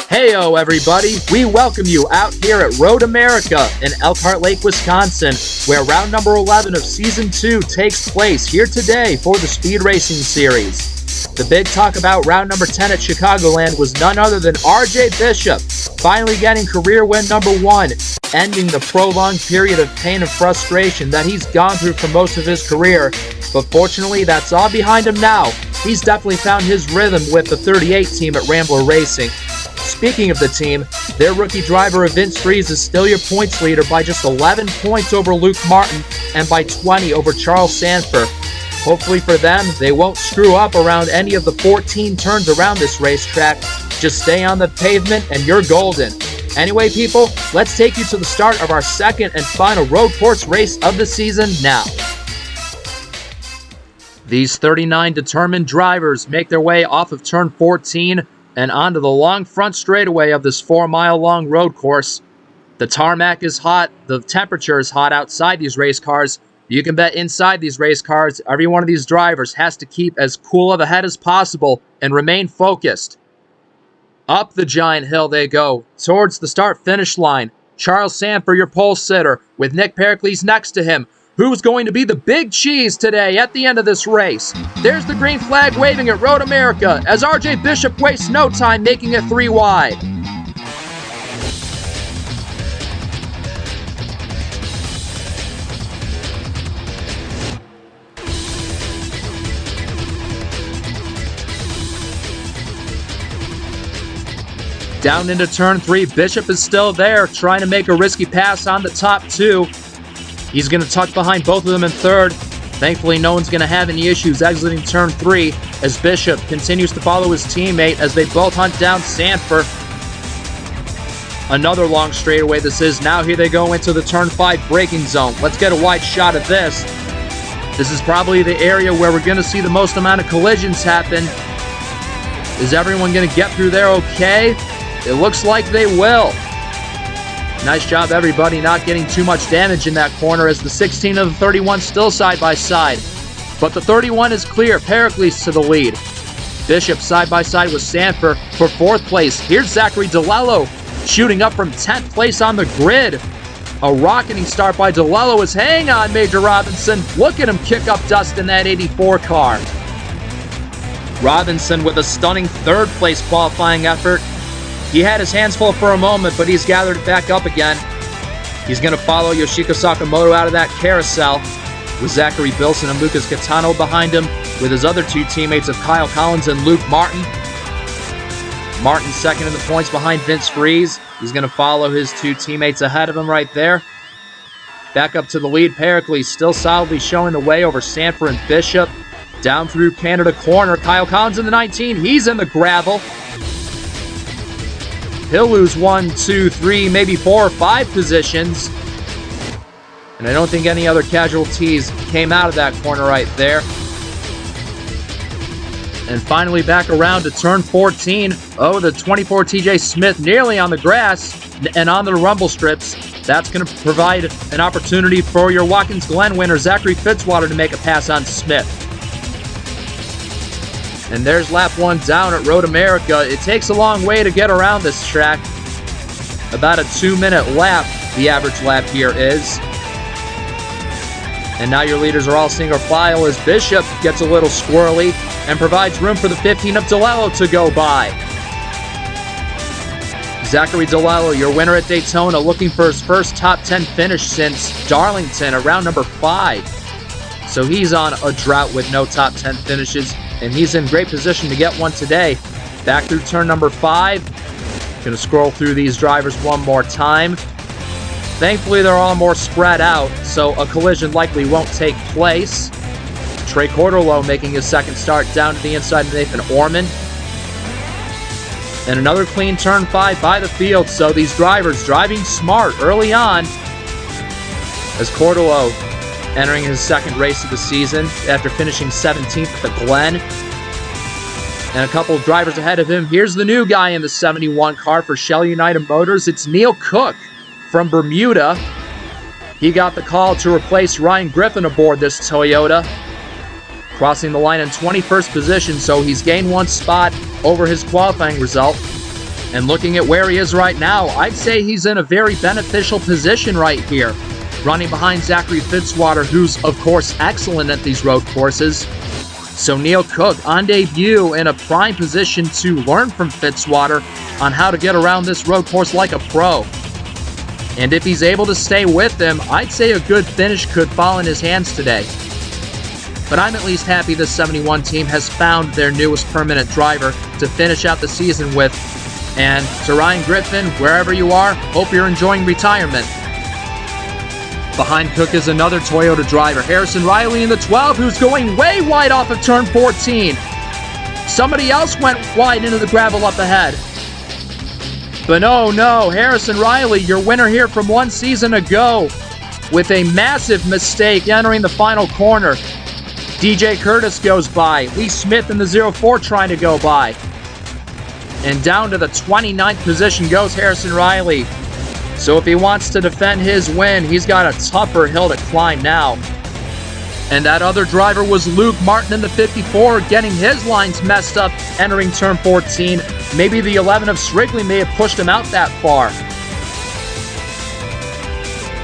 Heyo everybody, we welcome you out here at Road America in Elkhart Lake, Wisconsin, where round number 11 of Season 2 takes place here today for the Speed Racing Series. The big talk about round number 10 at Chicagoland was none other than RJ Bishop, finally getting career win number 1, ending the prolonged period of pain and frustration that he's gone through for most of his career. But fortunately, that's all behind him now. He's definitely found his rhythm with the 38 team at Rambler Racing. Speaking of the team, their rookie driver Vince Friese is still your points leader by just 11 points over Luke Martin and by 20 over Charles Sandfer. Hopefully for them, they won't screw up around any of the 14 turns around this racetrack. Just stay on the pavement and you're golden. Anyway, people, let's take you to the start of our second and final road course race of the season now. These 39 determined drivers make their way off of turn 14 and onto the long front straightaway of this 4-mile-long road course. The tarmac is hot, the temperature is hot outside these race cars. You can bet inside these race cars, every one of these drivers has to keep as cool of a head as possible and remain focused. Up the giant hill they go, towards the start-finish line. Charles Sandfer, your pole sitter, with Nick Pericles next to him. Who's going to be the big cheese today at the end of this race? There's the green flag waving at Road America as RJ Bishop wastes no time making it 3 wide. Down into turn 3, Bishop is still there, trying to make a risky pass on the top 2. He's going to tuck behind both of them in third. Thankfully, no one's going to have any issues exiting turn 3 as Bishop continues to follow his teammate as they both hunt down Sandfer. Another long straightaway this is. Now here they go into the turn 5 braking zone. Let's get a wide shot of this. This is probably the area where we're going to see the most amount of collisions happen. Is everyone going to get through there okay? It looks like they will. Nice job, everybody, not getting too much damage in that corner as the 16 of the 31 still side by side. But the 31 is clear. Pericles to the lead. Bishop side by side with Sandfer for 4th place. Here's Zachary DeLello shooting up from 10th place on the grid. A rocketing start by DeLello is hang on, Major Robinson. Look at him kick up dust in that 84 car. Robinson with a stunning 3rd place qualifying effort. He had his hands full for a moment, but he's gathered it back up again. He's going to follow Yoshiko Sakamoto out of that carousel with Zachary Bilson and Lucas Catano behind him with his other 2 teammates of Kyle Collins and Luke Martin. Martin second in the points behind Vince Friese. He's going to follow his 2 teammates ahead of him right there. Back up to the lead, Pericles still solidly showing the way over Sandfer and Bishop. Down through Canada corner, Kyle Collins in the 19. He's in the gravel. He'll lose 1, 2, 3, maybe 4 or 5 positions. And I don't think any other casualties came out of that corner right there. And finally back around to turn 14. Oh, the 24 TJ Smith nearly on the grass and on the rumble strips. That's going to provide an opportunity for your Watkins Glen winner, Zachary Fitzwater, to make a pass on Smith. And there's lap 1 down at Road America. It takes a long way to get around this track. About a 2-minute lap, the average lap here is. And now your leaders are all single file as Bishop gets a little squirrely and provides room for the 15 of DeLello to go by. Zachary DeLello, your winner at Daytona, looking for his first top 10 finish since Darlington at round number 5. So he's on a drought with no top 10 finishes. And he's in great position to get one today. Back through turn number 5. Going to scroll through these drivers one more time. Thankfully, they're all more spread out, so a collision likely won't take place. Trey Corderlow making his second start down to the inside of Nathan Orman. And another clean turn 5 by the field, so these drivers driving smart early on as Corderlow entering his second race of the season after finishing 17th at the Glen. And a couple of drivers ahead of him. Here's the new guy in the 71 car for Shell United Motors. It's Neil Cook from Bermuda. He got the call to replace Ryan Griffin aboard this Toyota. Crossing the line in 21st position, so he's gained 1 spot over his qualifying result. And looking at where he is right now, I'd say he's in a very beneficial position right here. Running behind Zachary Fitzwater, who's, of course, excellent at these road courses. So Neil Cook, on debut, in a prime position to learn from Fitzwater on how to get around this road course like a pro. And if he's able to stay with him, I'd say a good finish could fall in his hands today. But I'm at least happy this 71 team has found their newest permanent driver to finish out the season with. And to Ryan Griffin, wherever you are, hope you're enjoying retirement. Behind Cook is another Toyota driver, Harrison Riley in the 12, who's going way wide off of turn 14. Somebody else went wide into the gravel up ahead. But no, Harrison Riley, your winner here from 1 season ago, with a massive mistake entering the final corner. DJ Curtis goes by. Lee Smith in the 04 trying to go by. And down to the 29th position goes Harrison Riley. So if he wants to defend his win, he's got a tougher hill to climb now. And that other driver was Luke Martin in the 54, getting his lines messed up entering turn 14. Maybe the 11 of Strigley may have pushed him out that far.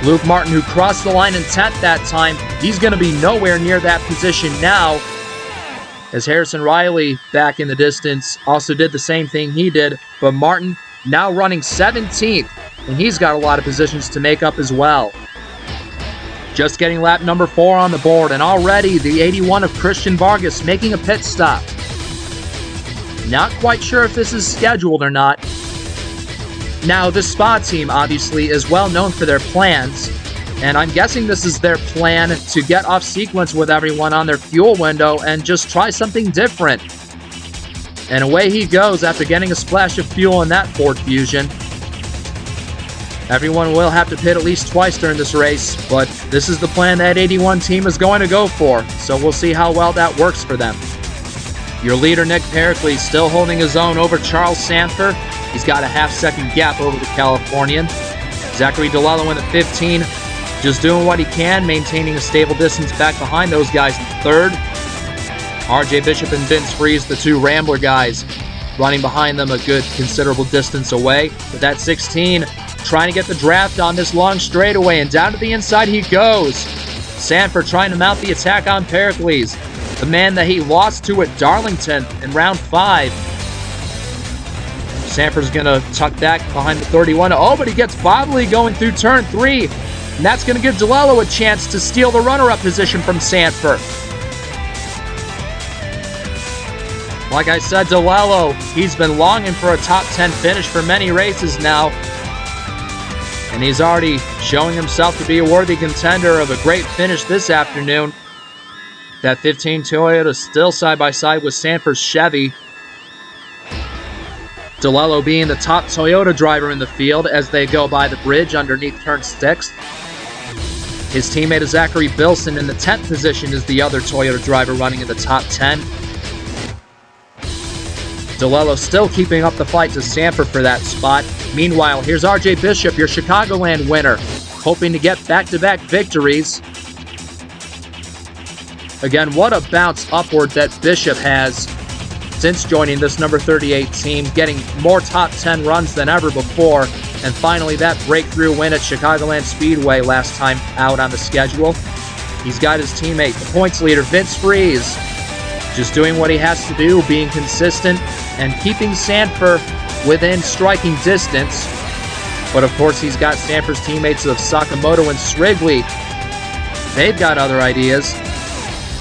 Luke Martin, who crossed the line in 10th that time, he's going to be nowhere near that position now. As Harrison Riley, back in the distance, also did the same thing he did. But Martin now running 17th, and he's got a lot of positions to make up as well. Just getting lap number 4 on the board, and already the 81 of Christian Vargas making a pit stop. Not quite sure if this is scheduled or not. Now, this Spa team obviously is well known for their plans, and I'm guessing this is their plan to get off sequence with everyone on their fuel window and just try something different. And away he goes after getting a splash of fuel in that Ford Fusion. Everyone will have to pit at least twice during this race, but this is the plan that 81 team is going to go for, so we'll see how well that works for them. Your leader, Nick Pericles, still holding his own over Charles Sandfer. He's got a half-second gap over the Californian. Zachary DeLello in the 15, just doing what he can, maintaining a stable distance back behind those guys in third. RJ Bishop and Vince Freeze, the 2 Rambler guys, running behind them a good considerable distance away. But that 16, trying to get the draft on this long straightaway, and down to the inside he goes. Sandfer trying to mount the attack on Pericles, the man that he lost to at Darlington in round 5. Sandfer's going to tuck back behind the 31. Oh, but he gets bobbly going through turn 3. And that's going to give DeLello a chance to steal the runner-up position from Sandfer. Like I said, DeLello, he's been longing for a top 10 finish for many races now. And he's already showing himself to be a worthy contender of a great finish this afternoon. That 15 Toyota still side-by-side with Sandfer's Chevy. DeLello being the top Toyota driver in the field as they go by the bridge underneath turn 6. His teammate is Zachary Bilson in the 10th position is the other Toyota driver running in the top 10. DeLello still keeping up the fight to Sandfer for that spot. Meanwhile, here's RJ Bishop, your Chicagoland winner, hoping to get back-to-back victories. Again, what a bounce upward that Bishop has since joining this number 38 team, getting more top 10 runs than ever before, and finally that breakthrough win at Chicagoland Speedway last time out on the schedule. He's got his teammate, the points leader, Vince Freeze, just doing what he has to do, being consistent and keeping Sandfer within striking distance. But of course, he's got Sandfer's teammates of Sakamoto and Strigley. They've got other ideas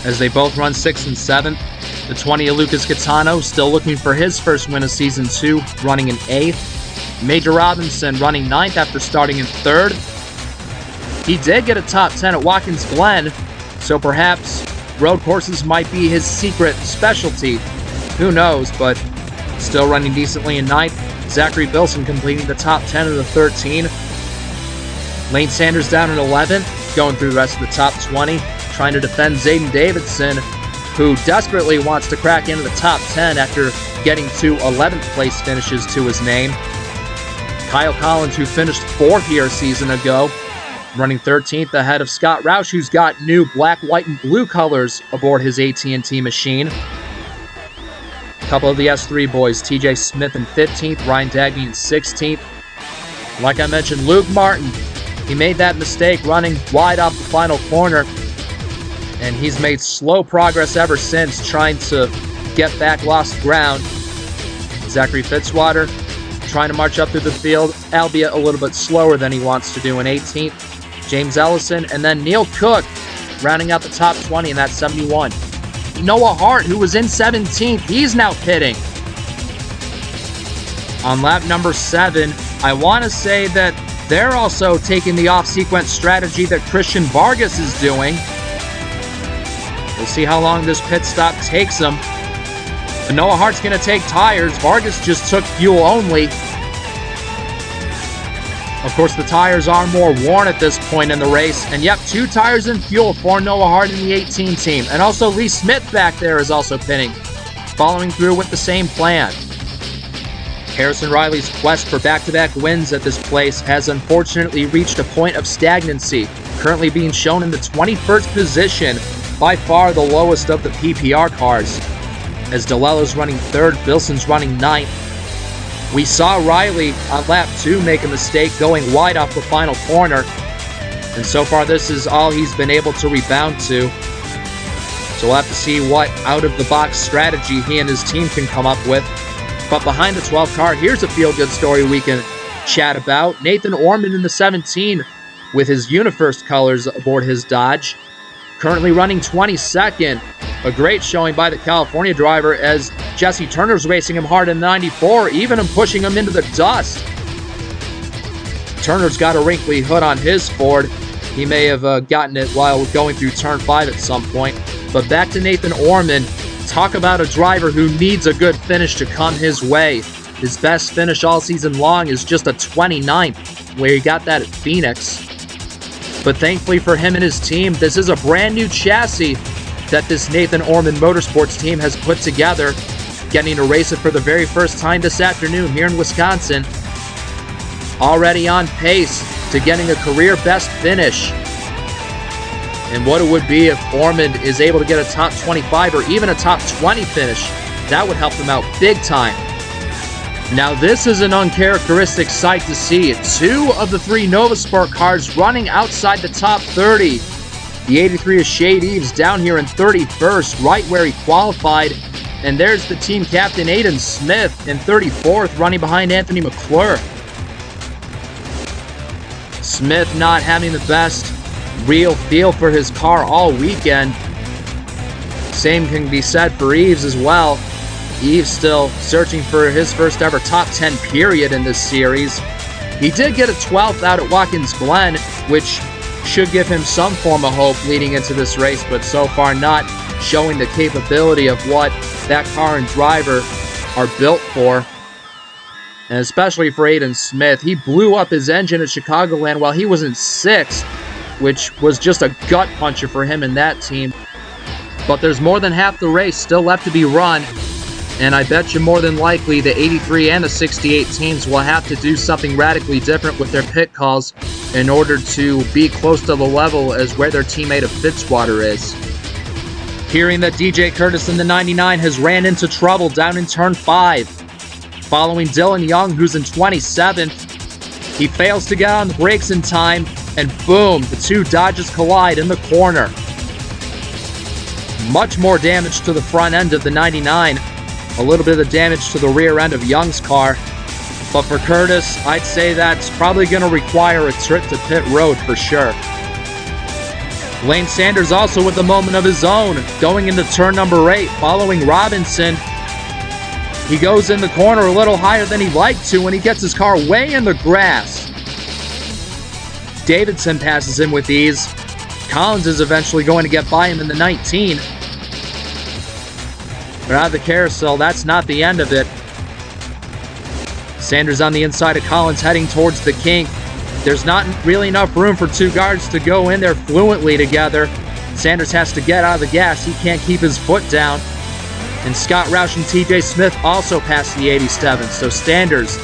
as they both run 6th and 7th. The 20 of Lucas Catano still looking for his first win of Season 2, running in 8th. Major Robinson running 9th after starting in 3rd. He did get a top 10 at Watkins Glen, so perhaps road courses might be his secret specialty. Who knows, but still running decently in 9th. Zachary Bilson completing the top 10 of the 13. Lane Sanders down in 11th, going through the rest of the top 20, trying to defend Zayden Davidson, who desperately wants to crack into the top 10 after getting 2 11th place finishes to his name. Kyle Collins, who finished 4th here a season ago, running 13th ahead of Scott Roush, who's got new black, white, and blue colors aboard his AT&T machine. A couple of the S3 boys, TJ Smith in 15th, Ryan Dagny in 16th. Like I mentioned, Luke Martin, he made that mistake running wide off the final corner, and he's made slow progress ever since, trying to get back lost ground. Zachary Fitzwater trying to march up through the field, albeit a little bit slower than he wants to do in 18th. James Ellison, and then Neil Cook rounding out the top 20 in that 71. Noah Hart, who was in 17th, he's now pitting. On lap number 7, I want to say that they're also taking the off-sequence strategy that Christian Vargas is doing. We'll see how long this pit stop takes him. But Noah Hart's going to take tires. Vargas just took fuel only. Of course, the tires are more worn at this point in the race. And yep, 2 tires and fuel for Noah Hart in the 18 team. And also Lee Smith back there is also pitting, following through with the same plan. Harrison Riley's quest for back-to-back wins at this place has unfortunately reached a point of stagnancy, currently being shown in the 21st position, by far the lowest of the PPR cars. As DeLello's running 3rd, Bilson's running 9th. We saw Riley on lap 2 make a mistake going wide off the final corner, and so far this is all he's been able to rebound to. So we'll have to see what out-of-the-box strategy he and his team can come up with. But behind the 12 car, here's a feel-good story we can chat about. Nathan Orman in the 17 with his UniFirst colors aboard his Dodge, currently running 22nd. A great showing by the California driver as Jesse Turner's racing him hard in 94, even him pushing him into the dust. Turner's got a wrinkly hood on his Ford. He may have gotten it while going through turn 5 at some point. But back to Nathan Orman. Talk about a driver who needs a good finish to come his way. His best finish all season long is just a 29th, where he got that at Phoenix. But thankfully for him and his team, this is a brand new chassis that this Nathan Orman Motorsports team has put together, getting to race it for the very first time this afternoon here in Wisconsin. Already on pace to getting a career best finish. And what it would be if Orman is able to get a top 25 or even a top 20 finish, that would help them out big time. Now this is an uncharacteristic sight to see. 2 of the 3 Novasport cars running outside the top 30. The 83 is Shade Eves down here in 31st, right where he qualified. And there's the team captain Aiden Smith in 34th, running behind Anthony McClure. Smith not having the best real feel for his car all weekend. Same can be said for Eves as well. Eves still searching for his first ever top 10 period in this series. He did get a 12th out at Watkins Glen, which should give him some form of hope leading into this race, but so far not showing the capability of what that car and driver are built for. And especially for Aiden Smith, he blew up his engine at Chicagoland while he was in 6th, which was just a gut puncher for him and that team. But there's more than half the race still left to be run, and I bet you more than likely the 83 and the 68 teams will have to do something radically different with their pit calls in order to be close to the level as where their teammate of Fitzwater is. Hearing that DJ Curtis in the 99 has ran into trouble down in turn 5, following Dylan Young, who's in 27th. He fails to get on the brakes in time, and boom, the 2 Dodges collide in the corner. Much more damage to the front end of the 99. A little bit of damage to the rear end of Young's car. But for Curtis, I'd say that's probably going to require a trip to pit road for sure. Lane Sanders also with a moment of his own, going into turn number 8, following Robinson. He goes in the corner a little higher than he'd like to, and he gets his car way in the grass. Davidson passes him with ease. Collins is eventually going to get by him in the 19. But out of the carousel, that's not the end of it. Sanders on the inside of Collins heading towards the kink. There's not really enough room for 2 guards to go in there fluently together. Sanders has to get out of the gas. He can't keep his foot down. And Scott Roush and TJ Smith also passed the 87. So Sanders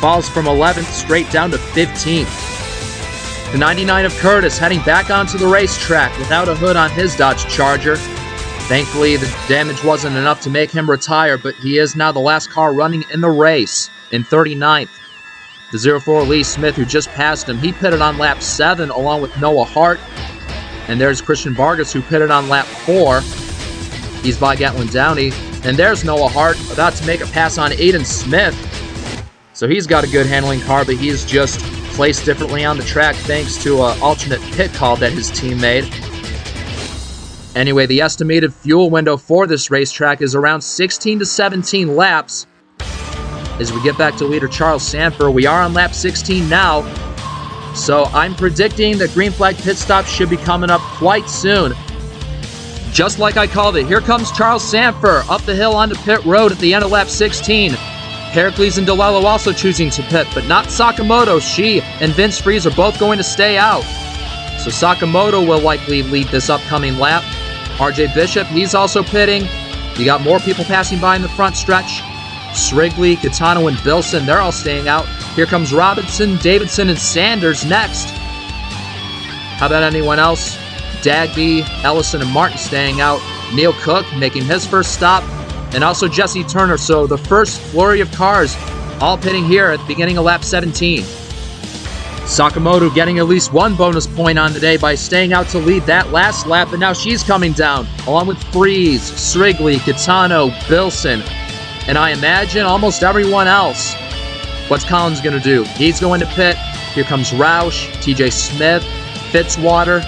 falls from 11th straight down to 15th. The 99 of Curtis heading back onto the racetrack without a hood on his Dodge Charger. Thankfully, the damage wasn't enough to make him retire, but he is now the last car running in the race. In 39th, the 04 Lee Smith, who just passed him, he pitted on lap 7 along with Noah Hart. And there's Christian Vargas, who pitted on lap 4. He's by Gatlin Downey. And there's Noah Hart about to make a pass on Aiden Smith. So he's got a good handling car, but he's just placed differently on the track thanks to an alternate pit call that his team made. Anyway, the estimated fuel window for this racetrack is around 16 to 17 laps. As we get back to leader Charles Sandfer, we are on lap 16 now. So I'm predicting that green flag pit stop should be coming up quite soon. Just like I called it, here comes Charles Sandfer up the hill onto pit road at the end of lap 16. Heracles and DeLello also choosing to pit, but not Sakamoto. She and Vince Freeze are both going to stay out. So Sakamoto will likely lead this upcoming lap. RJ Bishop, he's also pitting. You got more people passing by in the front stretch. Srigley, Catano, and Bilson, they're all staying out. Here comes Robinson, Davidson, and Sanders next. How about anyone else? Dagby, Ellison, and Martin staying out. Neil Cook making his first stop. And also Jesse Turner. So the first flurry of cars all pitting here at the beginning of lap 17. Sakamoto getting at least one bonus point on the day by staying out to lead that last lap. And now she's coming down along with Freeze, Srigley, Catano, Bilson, and I imagine almost everyone else. What's Collins going to do? He's going to pit. Here comes Roush, TJ Smith, Fitzwater.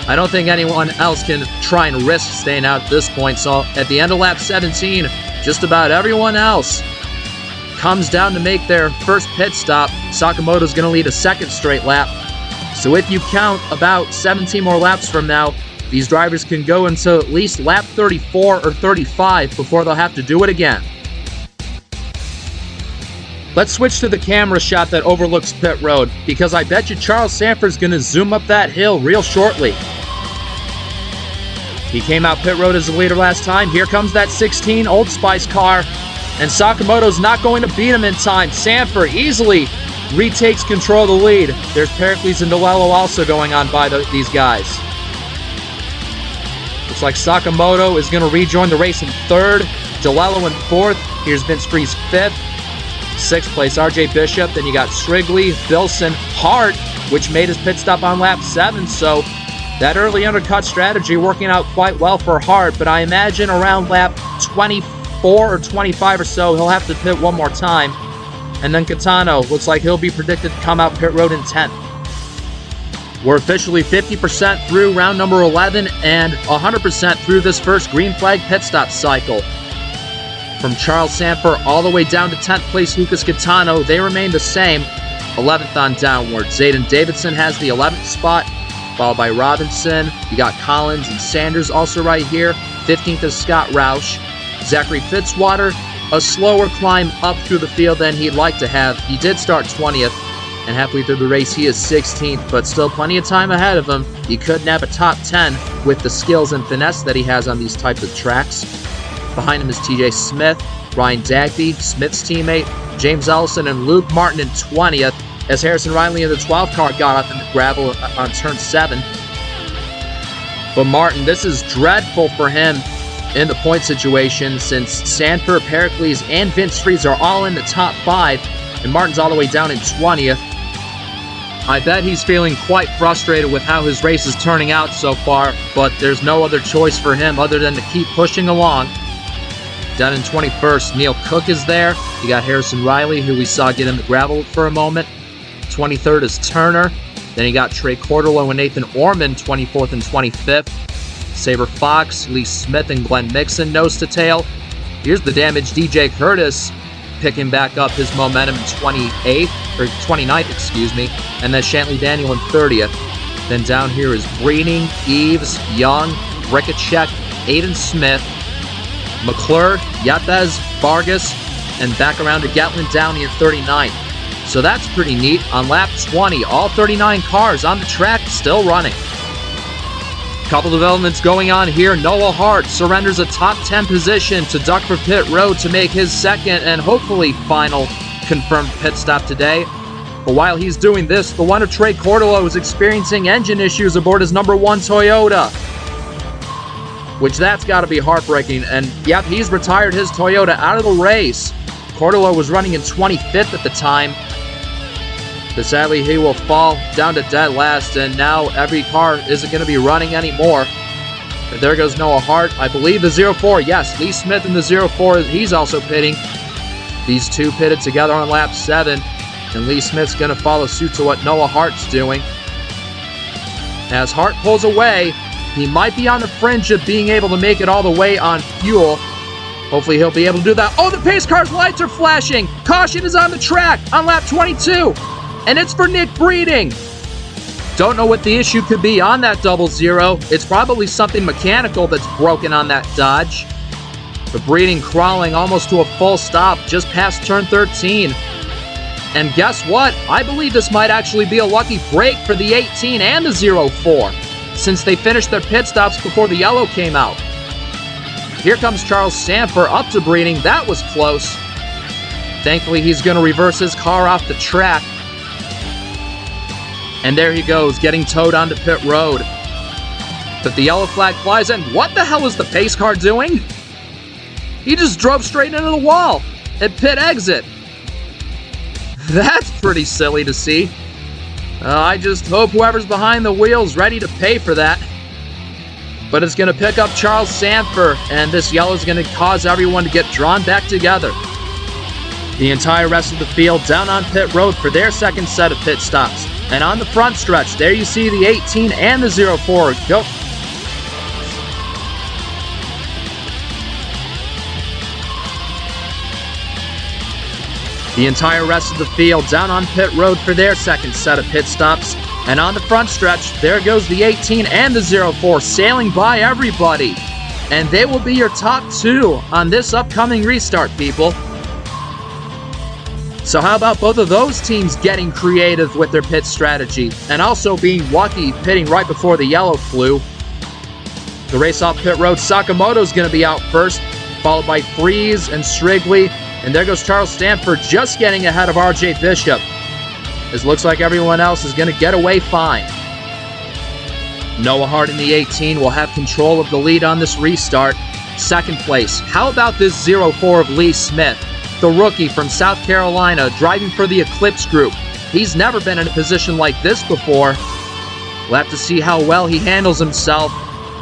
I don't think anyone else can try and risk staying out at this point. So at the end of lap 17, just about everyone else comes down to make their first pit stop. Sakamoto's going to lead a second straight lap. So if you count about 17 more laps from now, these drivers can go until at least lap 34 or 35 before they'll have to do it again. Let's switch to the camera shot that overlooks pit road, because I bet you Charles Sandfer's going to zoom up that hill real shortly. He came out pit road as the leader last time. Here comes that 16 Old Spice car, and Sakamoto's not going to beat him in time. Sandfer easily retakes control of the lead. There's Pericles and DeLello also going on by these guys. Looks like Sakamoto is going to rejoin the race in third. DeLello in fourth. Here's Vince Freeze fifth. Sixth place, RJ Bishop. Then you got Srigley, Bilson, Hart, which made his pit stop on lap 7. So that early undercut strategy working out quite well for Hart. But I imagine around lap 24 or 25 or so, he'll have to pit one more time. And then Catano looks like he'll be predicted to come out pit road in 10th. We're officially 50% through round number 11 and 100% through this first green flag pit stop cycle. From Charles Sandfer all the way down to 10th place Lucas Catano, they remain the same, 11th on downward. Zayden Davidson has the 11th spot, followed by Robinson. You got Collins and Sanders also right here. 15th is Scott Roush. Zachary Fitzwater, a slower climb up through the field than he'd like to have. He did start 20th, and halfway through the race he is 16th, but still plenty of time ahead of him. He could nab a top 10 with the skills and finesse that he has on these types of tracks. Behind him is TJ Smith, Ryan Dagby, Smith's teammate, James Ellison, and Luke Martin in 20th, as Harrison Riley in the 12th car got up in the gravel on turn 7. But Martin, this is dreadful for him in the point situation, since Sandfer, Pericles, and Vince Freeze are all in the top 5, and Martin's all the way down in 20th. I bet he's feeling quite frustrated with how his race is turning out so far, but there's no other choice for him other than to keep pushing along. Down in 21st, Neil Cook is there. You got Harrison Riley, who we saw get in the gravel for a moment. 23rd is Turner. Then you got Trey Cordolo and Nathan Orman, 24th and 25th. Saber Fox, Lee Smith, and Glenn Mixon nose to tail. Here's the damaged DJ Curtis picking back up his momentum in 29th, excuse me. And then Shantley Daniel in 30th. Then down here is Breeding, Eves, Young, Ricketchek, Aiden Smith, McClure, Yatez, Vargas, and back around to Gatlin Downey in 39th. So that's pretty neat. On lap 20, all 39 cars on the track still running. Couple developments going on here. Noah Hart surrenders a top 10 position to duck for pit road to make his second and hopefully final confirmed pit stop today. But while he's doing this, the one of Trey Cordolo is experiencing engine issues aboard his number 1 Toyota. which that's got to be heartbreaking. And yep, he's retired his Toyota out of the race. Cordolo was running in 25th at the time. But sadly, he will fall down to dead last, and now every car isn't going to be running anymore. But there goes Noah Hart. I believe the 04, yes, Lee Smith in the 04, he's also pitting. These two pitted together on lap 7, and Lee Smith's going to follow suit to what Noah Hart's doing. As Hart pulls away, he might be on the fringe of being able to make it all the way on fuel. Hopefully he'll be able to do that. Oh, the pace car's lights are flashing. Caution is on the track on lap 22. And it's for Nick Breeding. Don't know what the issue could be on that 00. It's probably something mechanical that's broken on that Dodge. But Breeding crawling almost to a full stop just past turn 13. And guess what? I believe this might actually be a lucky break for the 18 and the 04, since they finished their pit stops before the yellow came out. Here comes Charles Sandfer up to Breeding. That was close. Thankfully, he's going to reverse his car off the track. And there he goes, getting towed onto pit road. But the yellow flag flies, and what the hell is the pace car doing? He just drove straight into the wall at pit exit. That's pretty silly to see. I just hope whoever's behind the wheel's ready to pay for that. But it's going to pick up Charles Sandfer, and this yellow is going to cause everyone to get drawn back together. The entire rest of the field down on pit road for their second set of pit stops. And on the front stretch, there you see the 18 and the 04 go. The entire rest of the field down on pit road for their second set of pit stops. And on the front stretch, there goes the 18 and the 04 sailing by everybody. And they will be your top two on this upcoming restart, people. So how about both of those teams getting creative with their pit strategy and also being lucky pitting right before the yellow flew? The race off pit road, Sakamoto's going to be out first, followed by Freeze and Strigley. And there goes Charles Sandfer just getting ahead of RJ Bishop. It looks like everyone else is going to get away fine. Noah Hart in the 18 will have control of the lead on this restart. Second place, how about this 04 of Lee Smith? The rookie from South Carolina driving for the Eclipse Group. He's never been in a position like this before. We'll have to see how well he handles himself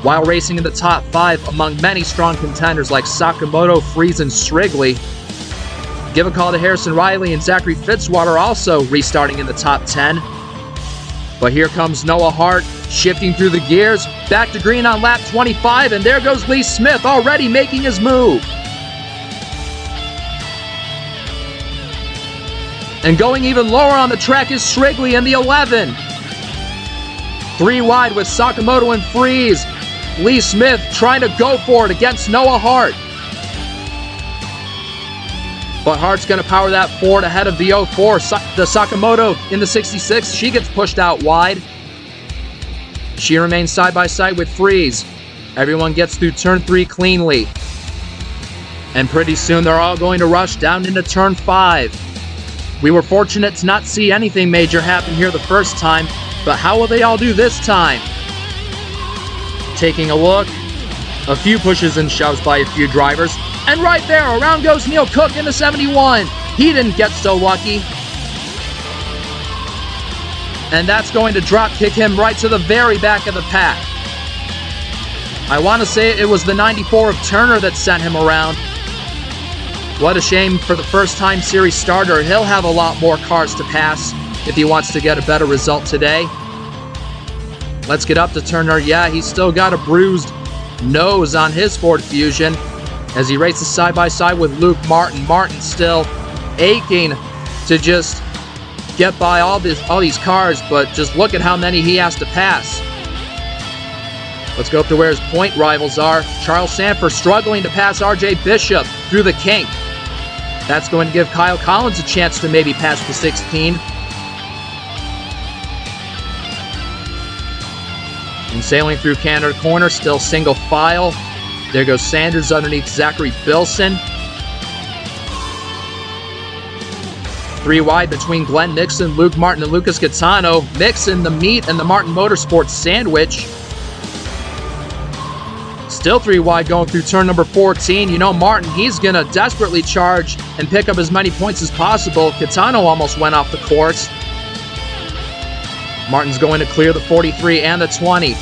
while racing in the top 5 among many strong contenders like Sakamoto, Freeze, and Strigley. Give a call to Harrison Riley and Zachary Fitzwater also restarting in the top 10. But here comes Noah Hart shifting through the gears. Back to green on lap 25, and there goes Lee Smith already making his move. And going even lower on the track is Strigley in the 11. 3 wide with Sakamoto and Freeze. Lee Smith trying to go for it against Noah Hart. But Hart's going to power that forward ahead of the 04. The Sakamoto in the 66, she gets pushed out wide. She remains side by side with Freeze. Everyone gets through turn 3 cleanly. And pretty soon they're all going to rush down into turn 5. We were fortunate to not see anything major happen here the first time, but how will they all do this time? Taking a look, a few pushes and shoves by a few drivers, and right there, around goes Neil Cook in the 71. He didn't get so lucky. And that's going to drop kick him right to the very back of the pack. I want to say it was the 94 of Turner that sent him around. What a shame for the first-time series starter. He'll have a lot more cars to pass if he wants to get a better result today. Let's get up to Turner. Yeah, he's still got a bruised nose on his Ford Fusion as he races side-by-side with Luke Martin. Martin still aching to just get by all these cars, but just look at how many he has to pass. Let's go up to where his point rivals are. Charles Sandfer struggling to pass RJ Bishop through the kink. That's going to give Kyle Collins a chance to maybe pass the 16. And sailing through Canada Corner, still single file. There goes Sanders underneath Zachary Bilson. 3 wide between Glenn Mixon, Luke Martin, and Lucas Gaetano. Mixon, the meat, and the Martin Motorsports sandwich. Still 3 wide going through turn number 14. You know, Martin, he's going to desperately charge and pick up as many points as possible. Catano almost went off the course. Martin's going to clear the 43 and the 20.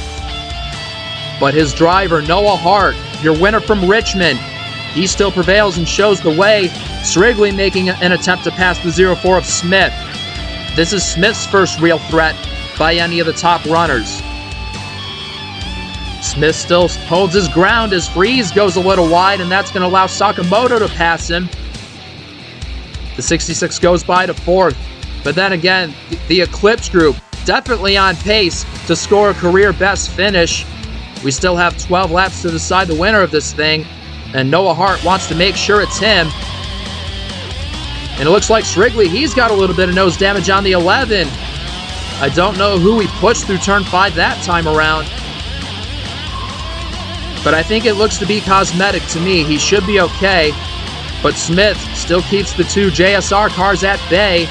But his driver, Noah Hart, your winner from Richmond, he still prevails and shows the way. Srigley making an attempt to pass the 0-4 of Smith. This is Smith's first real threat by any of the top runners. Smith still holds his ground as Freeze goes a little wide, and that's going to allow Sakamoto to pass him. The 66 goes by to 4th. But then again, the Eclipse group definitely on pace to score a career best finish. We still have 12 laps to decide the winner of this thing, and Noah Hart wants to make sure it's him. And it looks like Srigley, he's got a little bit of nose damage on the 11. I don't know who he pushed through turn 5 that time around, but I think it looks to be cosmetic to me. He should be okay, but Smith still keeps the 2 JSR cars at bay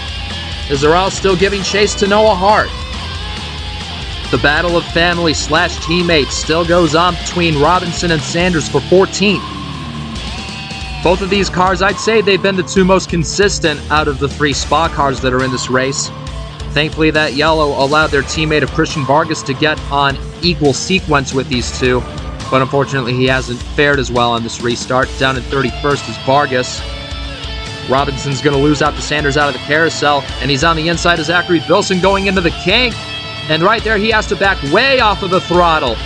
as they're all still giving chase to Noah Hart. The battle of family / teammates still goes on between Robinson and Sanders for 14th. Both of these cars, I'd say they've been the 2 most consistent out of the 3 Spa cars that are in this race. Thankfully, that yellow allowed their teammate of Christian Vargas to get on equal sequence with these 2. But unfortunately, he hasn't fared as well on this restart. Down in 31st is Vargas. Robinson's going to lose out to Sanders out of the carousel, and he's on the inside of Zachary Bilson going into the kink. And right there, he has to back way off of the throttle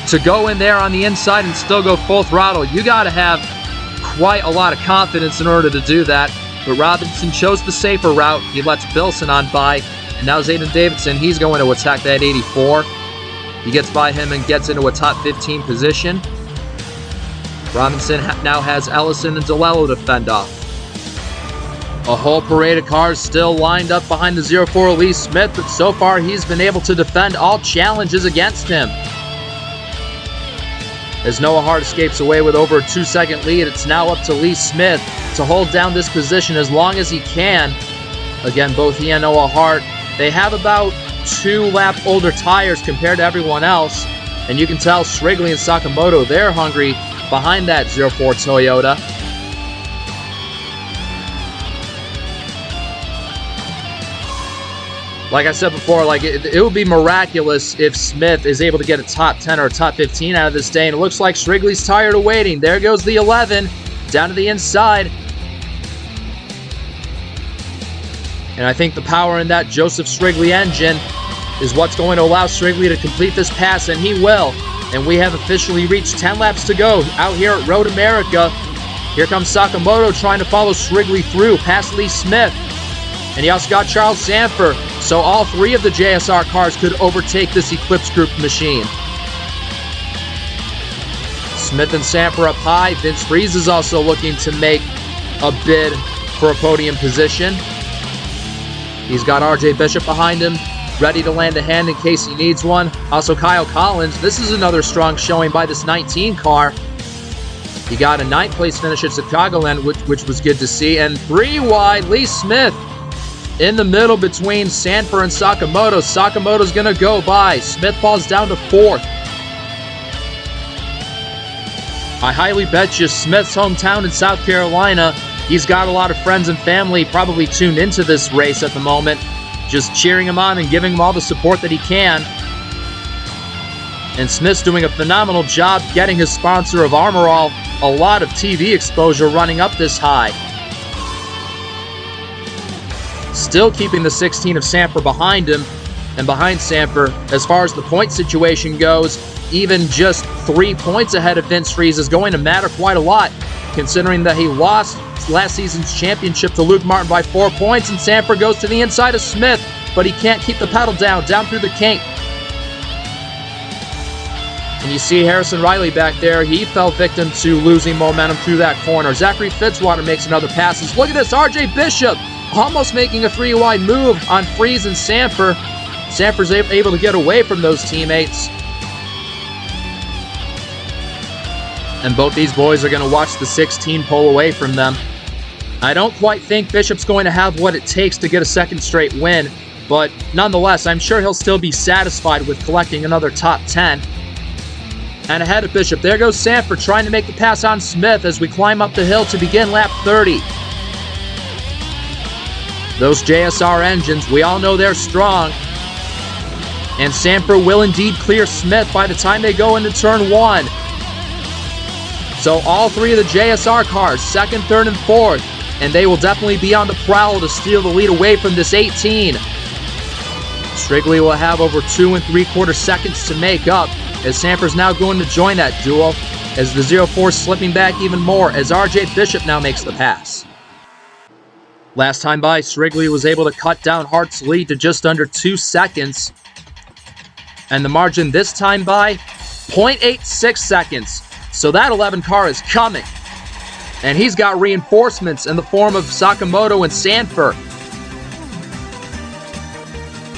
to go in there on the inside and still go full throttle. You got to have quite a lot of confidence in order to do that. But Robinson chose the safer route. He lets Bilson on by, and now Zayden Davidson, he's going to attack that 84. He gets by him and gets into a top 15 position. Robinson now has Ellison and DeLello to fend off. A whole parade of cars still lined up behind the 0-4 Lee Smith, but so far he's been able to defend all challenges against him. As Noah Hart escapes away with over a 2-second lead, it's now up to Lee Smith to hold down this position as long as he can. Again, both he and Noah Hart, they have about 2 lap older tires compared to everyone else, and you can tell Srigley and Sakamoto, they're hungry behind that 0-4 Toyota. Like I said before, it would be miraculous if Smith is able to get a top 10 or a top 15 out of this day, and it looks like Srigley's tired of waiting. There goes the 11 down to the inside. And I think the power in that Joseph Srigley engine is what's going to allow Srigley to complete this pass, and he will. And we have officially reached 10 laps to go out here at Road America. Here comes Sakamoto trying to follow Srigley through past Lee Smith. And he also got Charles Sandfer, so all 3 of the JSR cars could overtake this Eclipse Group machine. Smith and Sandfer up high. Vince Freeze is also looking to make a bid for a podium position. He's got RJ Bishop behind him, ready to land a hand in case he needs one. Also Kyle Collins. This is another strong showing by this 19 car. He got a 9th place finish at Chicagoland, which was good to see. And 3 wide, Lee Smith in the middle between Sandfer and Sakamoto. Sakamoto's going to go by. Smith falls down to 4th. I highly bet you Smith's hometown in South Carolina, he's got a lot of friends and family probably tuned into this race at the moment, just cheering him on and giving him all the support that he can. And Smith's doing a phenomenal job getting his sponsor of Armor All a lot of TV exposure running up this high. Still keeping the 16 of Sandfer behind him, and behind Sandfer, as far as the point situation goes, even just 3 points ahead of Vince Freeze is going to matter quite a lot, considering that he lost last season's championship to Luke Martin by 4 points, and Sandfer goes to the inside of Smith, but he can't keep the pedal down through the kink. And you see Harrison Riley back there. He fell victim to losing momentum through that corner. Zachary Fitzwater makes another pass. Look at this, RJ Bishop almost making a 3-wide move on Freeze and Sandfer. Sandfer's able to get away from those teammates. And both these boys are going to watch the 16 pull away from them. I don't quite think Bishop's going to have what it takes to get a second straight win, But nonetheless, I'm sure he'll still be satisfied with collecting another top 10. And ahead of Bishop, there goes Sandfer trying to make the pass on Smith as we climb up the hill to begin lap 30. Those JSR engines, we all know they're strong. And Sandfer will indeed clear Smith by the time they go into turn 1. So all three of the JSR cars, 2nd, 3rd, and 4th, and they will definitely be on the prowl to steal the lead away from this 18. Strigley will have over 2 3/4 seconds to make up, as Sandfer's now going to join that duel, as the 04 is slipping back even more, as RJ Bishop now makes the pass. Last time by, Strigley was able to cut down Hart's lead to just under 2 seconds. And the margin this time by, 0.86 seconds. So that 11 car is coming. And he's got reinforcements in the form of Sakamoto and Sandfer.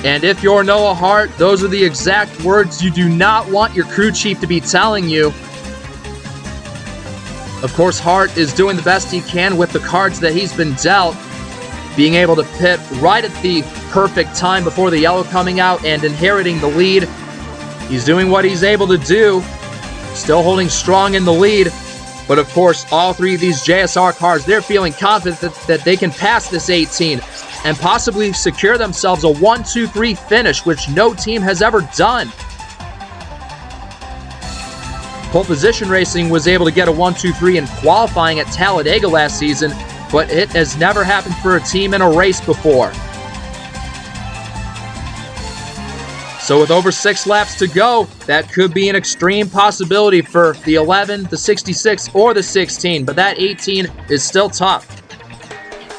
And if you're Noah Hart, those are the exact words you do not want your crew chief to be telling you. Of course, Hart is doing the best he can with the cards that he's been dealt, being able to pit right at the perfect time before the yellow coming out and inheriting the lead. He's doing what he's able to do, still holding strong in the lead. But of course, all three of these JSR cars, they're feeling confident that they can pass this 18 and possibly secure themselves a 1-2-3 finish, which no team has ever done. Pole Position Racing was able to get a 1-2-3 in qualifying at Talladega last season, but it has never happened for a team in a race before. So with over 6 laps to go, that could be an extreme possibility for the 11, the 66, or the 16, but that 18 is still tough.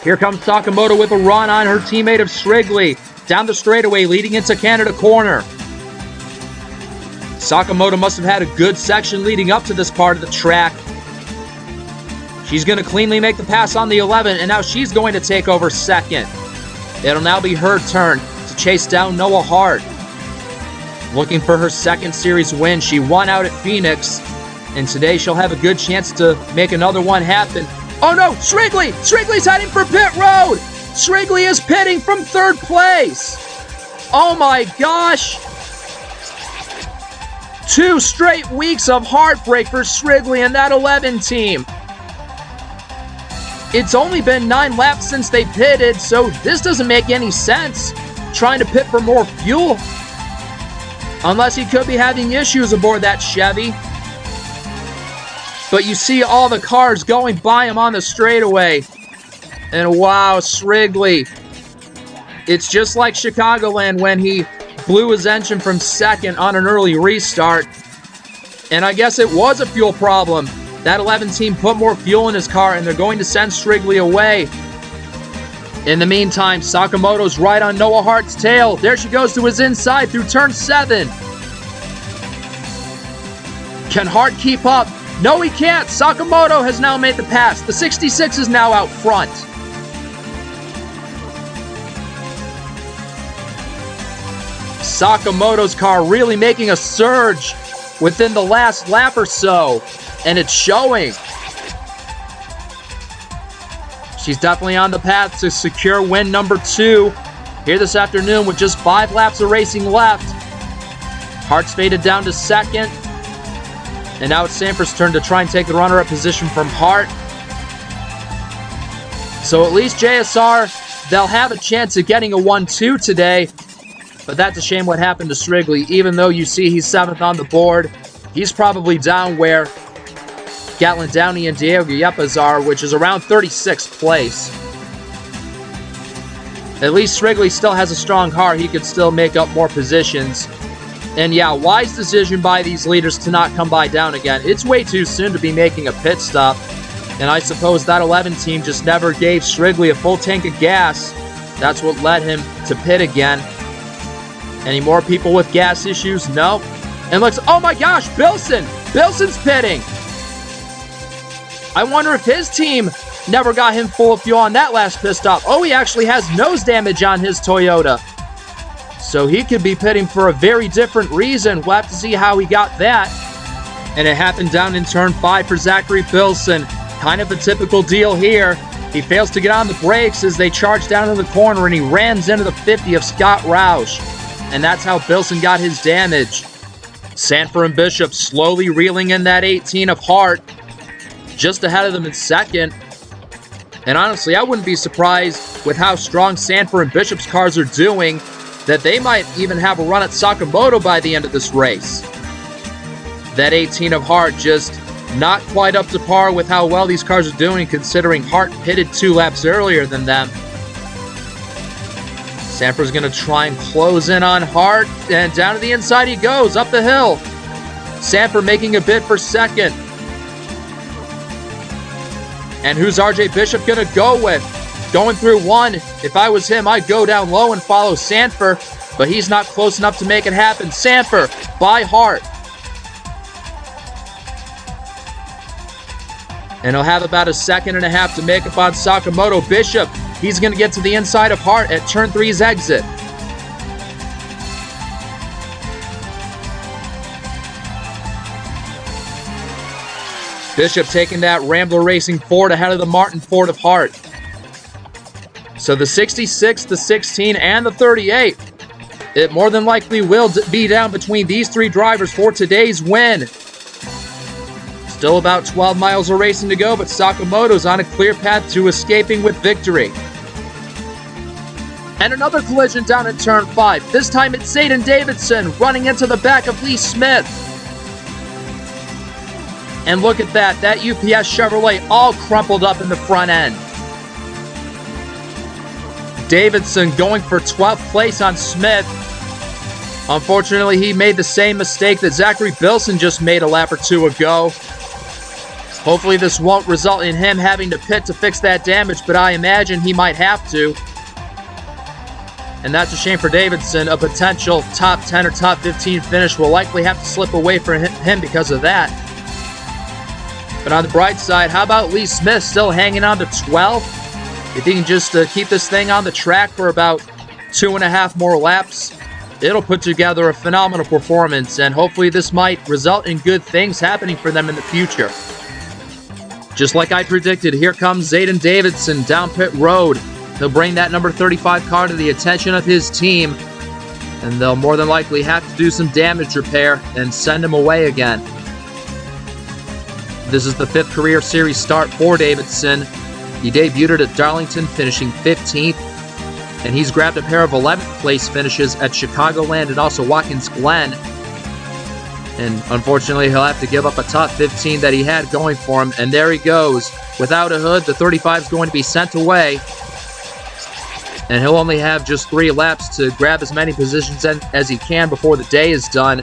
Here comes Sakamoto with a run on her teammate of Strigley, down the straightaway leading into Canada Corner. Sakamoto must have had a good section leading up to this part of the track. She's going to cleanly make the pass on the 11, and now she's going to take over second. It'll now be her turn to chase down Noah Hart. Looking for her second series win. She won out at Phoenix, and today she'll have a good chance to make another one happen. Oh no, Strigley! Strigley's heading for pit road! Strigley is pitting from 3rd place! Oh my gosh! 2 straight weeks of heartbreak for Strigley and that 11 team. It's only been 9 laps since they pitted, so this doesn't make any sense. Trying to pit for more fuel. Unless he could be having issues aboard that Chevy. But you see all the cars going by him on the straightaway. And wow, Strigley. It's just like Chicagoland when he blew his engine from 2nd on an early restart. And I guess it was a fuel problem. That 11 team put more fuel in his car, and they're going to send Strigley away. In the meantime, Sakamoto's right on Noah Hart's tail. There she goes to his inside through turn 7. Can Hart keep up? No, he can't. Sakamoto has now made the pass. The 66 is now out front. Sakamoto's car really making a surge within the last lap or so, and it's showing. She's definitely on the path to secure win number 2 here this afternoon with just 5 laps of racing left. Hart's faded down to 2nd. And now it's Sandfer's turn to try and take the runner-up position from Hart. So at least JSR, they'll have a chance of getting a 1-2 today. But that's a shame what happened to Strigley. Even though you see he's 7th on the board, he's probably down where Gatlin Downey and Diego Yepes are, which is around 36th place. At least Strigley still has a strong car. He could still make up more positions. And yeah, wise decision by these leaders to not come by down again. It's way too soon to be making a pit stop. And I suppose that 11 team just never gave Strigley a full tank of gas. That's what led him to pit again. Any more people with gas issues? No. And looks, oh my gosh, Bilson! Bilson's pitting! I wonder if his team never got him full of fuel on that last pit stop. Oh, he actually has nose damage on his Toyota. So he could be pitting for a very different reason. We'll have to see how he got that. And it happened down in turn 5 for Zachary Bilson. Kind of a typical deal here. He fails to get on the brakes as they charge down to the corner, and he rams into the 50 of Scott Roush. And that's how Bilson got his damage. Sandfer and Bishop slowly reeling in that 18 of Hart, just ahead of them in second. And honestly, I wouldn't be surprised with how strong Sandfer and Bishop's cars are doing that they might even have a run at Sakamoto by the end of this race. That 18 of Hart just not quite up to par with how well these cars are doing, considering Hart pitted 2 laps earlier than them. Sandfer's going to try and close in on Hart, and down to the inside he goes, up the hill. Sandfer making a bid for second. And who's RJ Bishop going to go with? Going through one. If I was him, I'd go down low and follow Sandfer, but he's not close enough to make it happen. Sandfer by Hart. And he'll have about a second and a half to make up on Sakamoto. Bishop, he's going to get to the inside of Hart at turn 3's exit. Bishop taking that Rambler Racing Ford ahead of the Martin Ford of Hart. So the 66, the 16, and the 38, it more than likely will be down between these 3 drivers for today's win. Still about 12 miles of racing to go, but Sakamoto's on a clear path to escaping with victory. And another collision down at turn 5. This time it's Zayden Davidson running into the back of Lee Smith. And look at that. That UPS Chevrolet all crumpled up in the front end. Davidson going for 12th place on Smith. Unfortunately, he made the same mistake that Zachary Bilson just made a lap or 2 ago. Hopefully this won't result in him having to pit to fix that damage, but I imagine he might have to. And that's a shame for Davidson. A potential top 10 or top 15 finish will likely have to slip away from him because of that. But on the bright side, how about Lee Smith still hanging on to 12? If he can just keep this thing on the track for about 2.5 more laps, it'll put together a phenomenal performance, and hopefully this might result in good things happening for them in the future. Just like I predicted, here comes Zayden Davidson down pit road. He'll bring that number 35 car to the attention of his team, and they'll more than likely have to do some damage repair and send him away again. This is the 5th career series start for Davidson. He debuted at Darlington, finishing 15th, and he's grabbed a pair of 11th place finishes at Chicagoland and also Watkins Glen. And unfortunately, he'll have to give up a top 15 that he had going for him, and there he goes. Without a hood, the 35 is going to be sent away, and he'll only have just 3 laps to grab as many positions as he can before the day is done.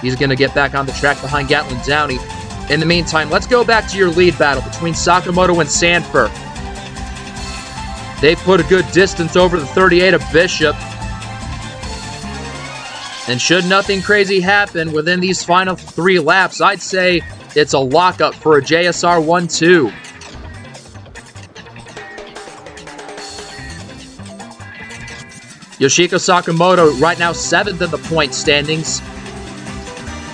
He's going to get back on the track behind Gatlin Downey. In the meantime, let's go back to your lead battle between Sakamoto and Sandfer. They've put a good distance over the 38 of Bishop. And should nothing crazy happen within these final 3 laps, I'd say it's a lockup for a JSR 1-2. Yoshiko Sakamoto right now 7th in the point standings.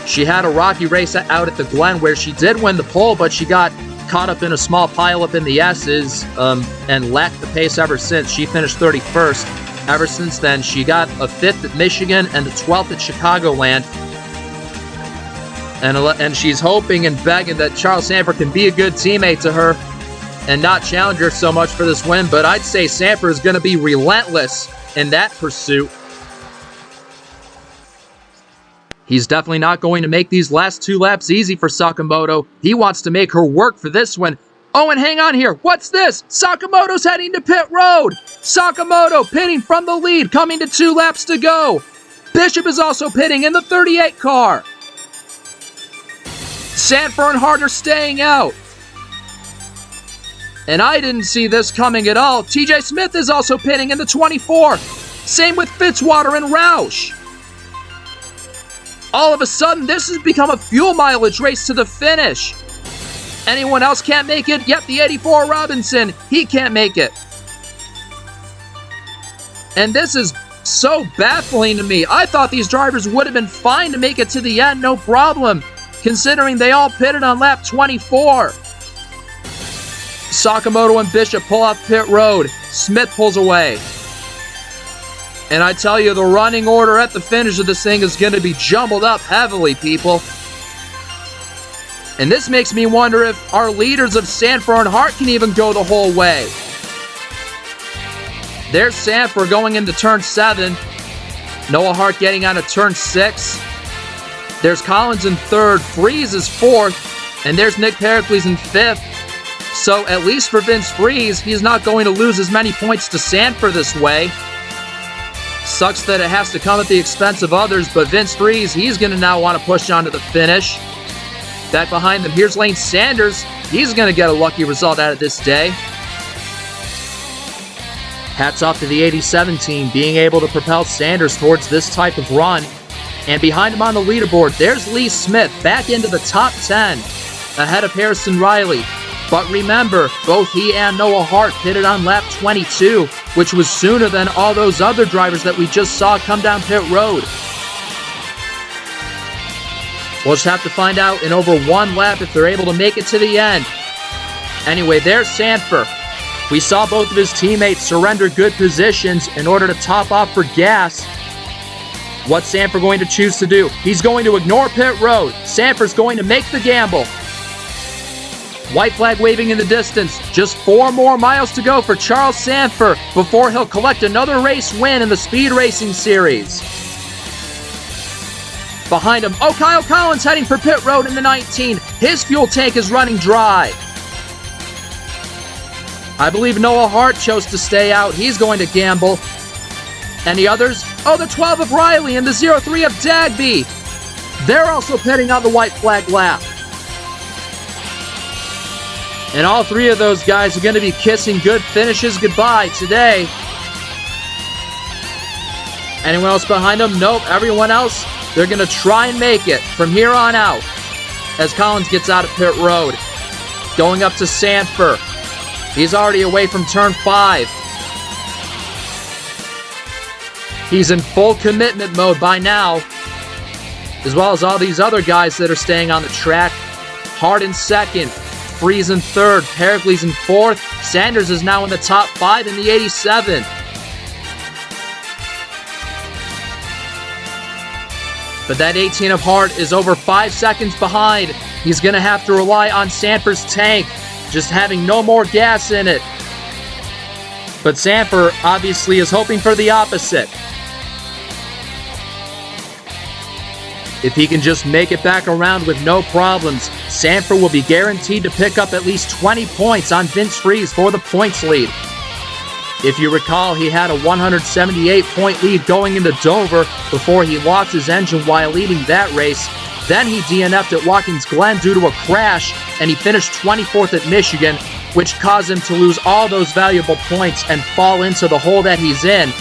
She had a rocky race out at the Glen where she did win the pole, but she got caught up in a small pileup in the S's and lacked the pace ever since. She finished 31st. Ever since then, she got a 5th at Michigan and a 12th at Chicagoland. And she's hoping and begging that Charles Sandfer can be a good teammate to her and not challenge her so much for this win. But I'd say Sandfer is going to be relentless in that pursuit. He's definitely not going to make these last 2 laps easy for Sakamoto. He wants to make her work for this one. Oh, and hang on here. What's this? Sakamoto's heading to pit road. Sakamoto pitting from the lead, coming to 2 laps to go. Bishop is also pitting in the 38 car. Sandfer and Hart are staying out. And I didn't see this coming at all. TJ Smith is also pitting in the 24. Same with Fitzwater and Roush. All of a sudden, this has become a fuel mileage race to the finish. Anyone else can't make it? Yep, the 84 Robinson, he can't make it. And this is so baffling to me. I thought these drivers would have been fine to make it to the end, no problem, considering they all pitted on lap 24. Sakamoto and Bishop pull off pit road. Smith pulls away. And I tell you, the running order at the finish of this thing is going to be jumbled up heavily, people. And this makes me wonder if our leaders of Sandfer and Hart can even go the whole way. There's Sandfer going into turn 7. Noah Hart getting out of turn 6. There's Collins in 3rd. Freeze is 4th. And there's Nick Pericles in 5th. So at least for Vince Freeze, he's not going to lose as many points to Sandfer this way. Sucks that it has to come at the expense of others, but Vince Freeze, he's going to now want to push on to the finish. Back behind them, here's Lane Sanders. He's going to get a lucky result out of this day. Hats off to the 87 team being able to propel Sanders towards this type of run. And behind him on the leaderboard, there's Lee Smith back into the top 10, ahead of Harrison Riley. But remember, both he and Noah Hart pitted on lap 22, which was sooner than all those other drivers that we just saw come down pit road. We'll just have to find out in over one lap if they're able to make it to the end. Anyway, there's Sandfer. We saw both of his teammates surrender good positions in order to top off for gas. What's Sandfer going to choose to do? He's going to ignore pit road. Sandfer's going to make the gamble. White flag waving in the distance. Just 4 more miles to go for Charles Sandfer before he'll collect another race win in the Speed Racing Series. Behind him, Kyle Collins heading for pit road in the 19. His fuel tank is running dry. I believe Noah Hart chose to stay out. He's going to gamble. And the others? The 12 of Riley and the 03 of Dagby. They're also pitting on the white flag lap. And all 3 of those guys are going to be kissing good finishes goodbye today. Anyone else behind them? Nope. Everyone else, they're going to try and make it from here on out as Collins gets out of pit road. Going up to Sandfer. He's already away from turn 5. He's in full commitment mode by now, as well as all these other guys that are staying on the track. Hart in 2nd. Freeze in 3rd, Pericles in 4th. Sanders is now in the top 5 in the 87. But that 18 of Hart is over 5 seconds behind. He's going to have to rely on Sandfer's tank, just having no more gas in it. But Sandfer obviously is hoping for the opposite. If he can just make it back around with no problems, Sandfer will be guaranteed to pick up at least 20 points on Vince Freeze for the points lead. If you recall, he had a 178-point lead going into Dover before he lost his engine while leading that race. Then he DNF'd at Watkins Glen due to a crash, and he finished 24th at Michigan, which caused him to lose all those valuable points and fall into the hole that he's in.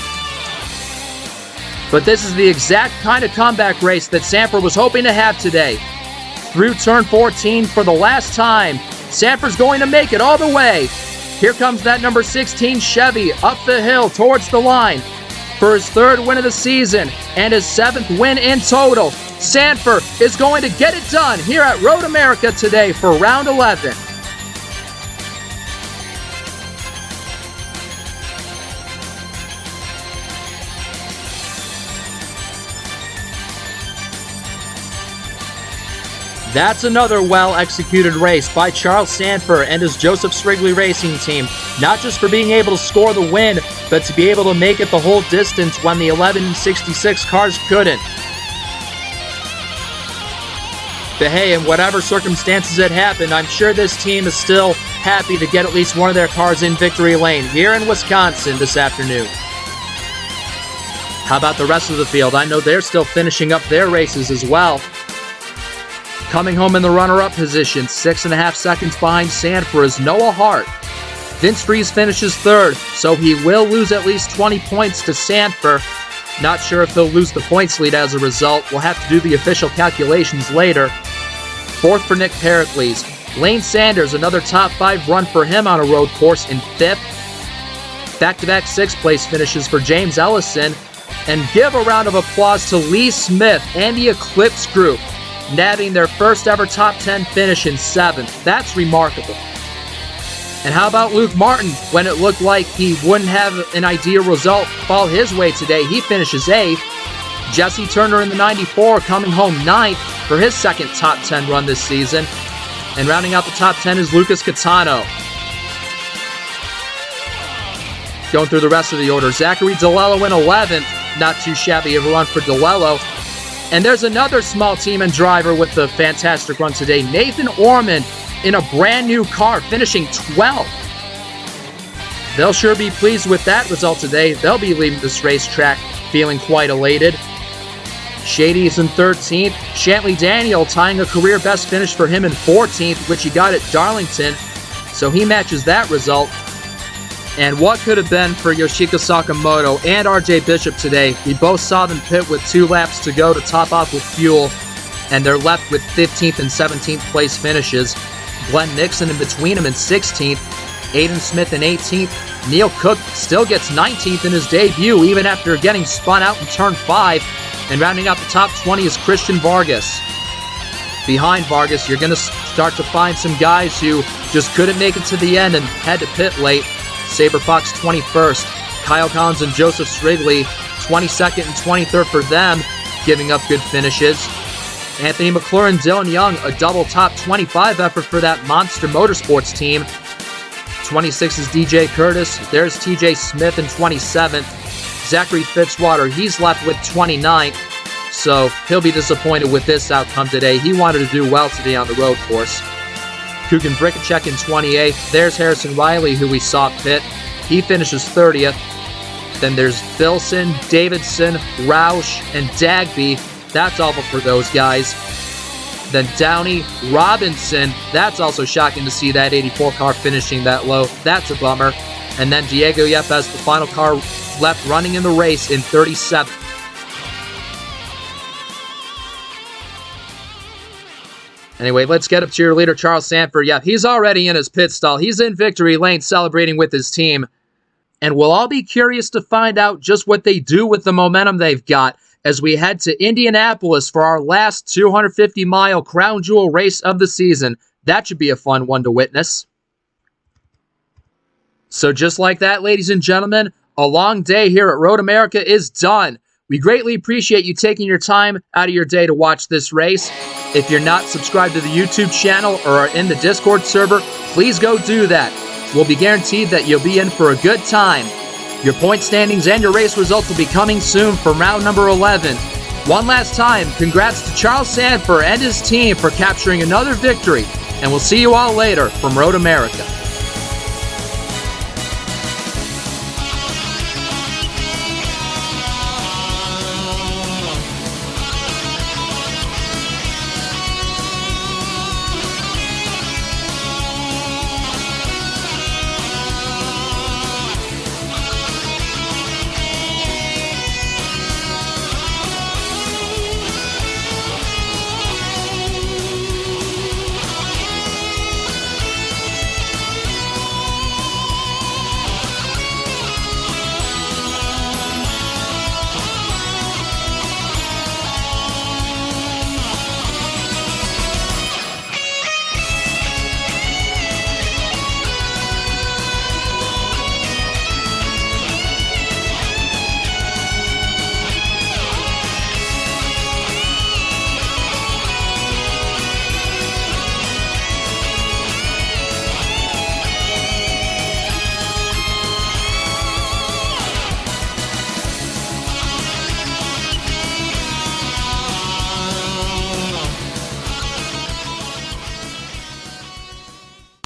But this is the exact kind of comeback race that Sandfer was hoping to have today. Through turn 14 for the last time, Sandfer's going to make it all the way. Here comes that number 16 Chevy up the hill towards the line for his 3rd win of the season and his 7th win in total. Sandfer is going to get it done here at Road America today for round 11. That's another well-executed race by Charles Sandfer and his Joseph Strigley Racing team, not just for being able to score the win, but to be able to make it the whole distance when the 1166 cars couldn't. But hey, in whatever circumstances it happened, I'm sure this team is still happy to get at least one of their cars in victory lane here in Wisconsin this afternoon. How about the rest of the field? I know they're still finishing up their races as well. Coming home in the runner-up position, 6.5 seconds behind Sandfer is Noah Hart. Vince Freeze finishes 3rd, so he will lose at least 20 points to Sandfer. Not sure if he'll lose the points lead as a result. We'll have to do the official calculations later. 4th for Nick Pericles. Lane Sanders, another top 5 run for him on a road course in 5th. Back-to-back 6th place finishes for James Ellison. And give a round of applause to Lee Smith and the Eclipse Group, nabbing their first ever top 10 finish in 7th. That's remarkable. And how about Luke Martin? When it looked like he wouldn't have an ideal result fall his way today, he finishes 8th. Jesse Turner in the 94 coming home 9th for his second top 10 run this season. And rounding out the top 10 is Lucas Catano. Going through the rest of the order, Zachary DeLello in 11th. Not too shabby of a run for DeLello. And there's another small team and driver with the fantastic run today, Nathan Ormond in a brand new car, finishing 12th. They'll sure be pleased with that result today. They'll be leaving this racetrack feeling quite elated. Shady's in 13th. Shantley Daniel tying a career best finish for him in 14th, which he got at Darlington. So he matches that result. And what could have been for Yoshiko Sakamoto and RJ Bishop today? We both saw them pit with 2 laps to go to top off with fuel, and they're left with 15th and 17th place finishes. Glenn Nixon in between them in 16th. Aiden Smith in 18th. Neil Cook still gets 19th in his debut, even after getting spun out in turn 5. And rounding out the top 20 is Christian Vargas. Behind Vargas, you're going to start to find some guys who just couldn't make it to the end and had to pit late. Saber Fox 21st. Kyle Collins and Joseph Strigley 22nd and 23rd for them, giving up good finishes. Anthony McClure and Dylan Young, a double top 25 effort for that Monster Motorsports team. 26 is DJ Curtis. There's TJ Smith in 27th. Zachary Fitzwater, he's left with 29th. So he'll be disappointed with this outcome today. He wanted to do well today on the road course. Kugan Brikacek in 28th. There's Harrison Riley, who we saw pit. He finishes 30th. Then there's Bilson, Davidson, Roush, and Dagby. That's awful for those guys. Then Downey, Robinson. That's also shocking to see that 84 car finishing that low. That's a bummer. And then Diego Yepes, the final car left running in the race, in 37th. Anyway, let's get up to your leader, Charles Sandfer. Yeah, he's already in his pit stall. He's in victory lane celebrating with his team. And we'll all be curious to find out just what they do with the momentum they've got as we head to Indianapolis for our last 250-mile crown jewel race of the season. That should be a fun one to witness. So just like that, ladies and gentlemen, a long day here at Road America is done. We greatly appreciate you taking your time out of your day to watch this race. If you're not subscribed to the YouTube channel or are in the Discord server, please go do that. We'll be guaranteed that you'll be in for a good time. Your point standings and your race results will be coming soon for round number 11. One last time, congrats to Charles Sandfer and his team for capturing another victory, and we'll see you all later from Road America.